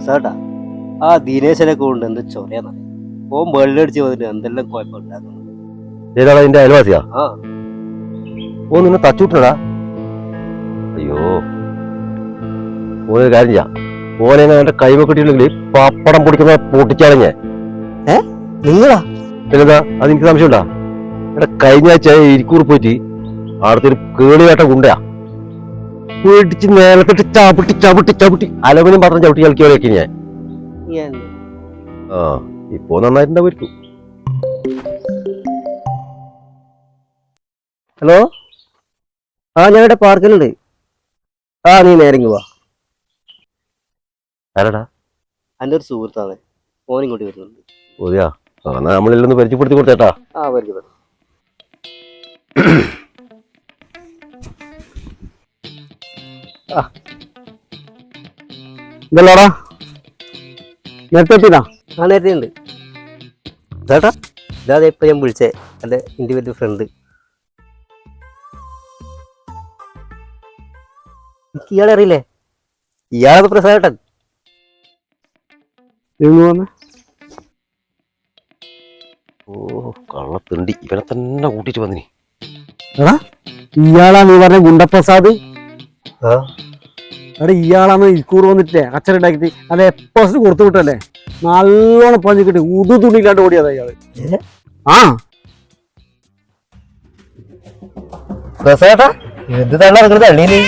സാട്ടാ ആ ദിനേശനൊക്കെ കൊണ്ട് എന്ത് ചൊരയാന്ന് ഓൻ വെള്ളടിച്ച് വന്നിട്ട് എന്തെല്ലാം കുഴപ്പമുണ്ടാക്കുന്നു. ഏതാടാ എന്റെ അയൽവാസിയാ? ആ ഓ നിന്നെ തച്ചുവിട്ടടാ. അയ്യോ ഓനൊരു കാര്യം ചെയ്യാം, ഓനെ എന്റെ കൈമ കിട്ടിയില്ലെങ്കിൽ പപ്പടം പൊടിക്കുന്ന പൊട്ടിച്ചളഞ്ഞേ. നിങ്ങളാ? പിന്നെന്താ, അതെനിക്ക് സംശയമുണ്ടാ? എടാ കഴിഞ്ഞ ആഴ്ച ഇരിക്കൂർ പോയിട്ട് അവിടുത്തെ ഒരു കേളിവേട്ട ഗുണ്ടയാ പേടിച്ച് നേരത്തിട്ട് ചവിട്ടി ചവിട്ടി ചവിട്ടി അലവനും പറഞ്ഞ് ചവിട്ടി കളിക്കുകയൊക്കെ ഞാൻ. ആ ഇപ്പോ നന്നായിട്ടുണ്ടാവും. ഹലോ, ആ ഞാൻ ഇവിടെ പാർക്കിലുണ്ട്. ആ നീ നേരെങ്കി വാ. ആരടാ? എൻ്റെ ഒരു സുഹൃത്താണ്, ഓൻ ഇങ്ങോട്ട് വരുന്നുണ്ട്. ഓതിയാ? ആ എന്നാ നമ്മളെല്ലാം ഒന്ന് പരിചയപ്പെടുത്തി കൊടുത്തേട്ടാ. ആ പരിചയപ്പെടും. ഇതല്ലോടാ നേരത്തെ എത്തിനാ? ആ നേരത്തെ ഉണ്ട് ചേട്ടാ. ഇതാതെ ഇപ്പൊ ഞാൻ വിളിച്ചേ എൻ്റെ ഇൻഡിവിജ്വൽ ഫ്രണ്ട്. എനിക്ക് ഇയാളെ അറിയില്ലേ? ഇയാളത് പ്രസാദേട്ടൻ. ഓ കള്ളത്തിണ്ടി, ഇവനെ തന്നെ കൂട്ടിട്ട് വന്നിനി. എടാ ഇയാളാ നീ പറഞ്ഞ ഗുണ്ടപ്രസാദ്? എടാ ഇയാളാണ് ഇരിക്കൂർ വന്നിട്ടേ അച്ഛനുണ്ടാക്കിട്ട് അത് എപ്പോസിറ്റ് കൊടുത്തു വിട്ടല്ലേ, നല്ലോണം പഞ്ഞിക്കിട്ട് ഉടു തുണിയില്ലാണ്ട് ഓടിയതാ ഇയാള്. ആ പ്രസാദേട്ടാ എന്ത് തന്നെ നടക്കുന്നത് അള്ളീന്?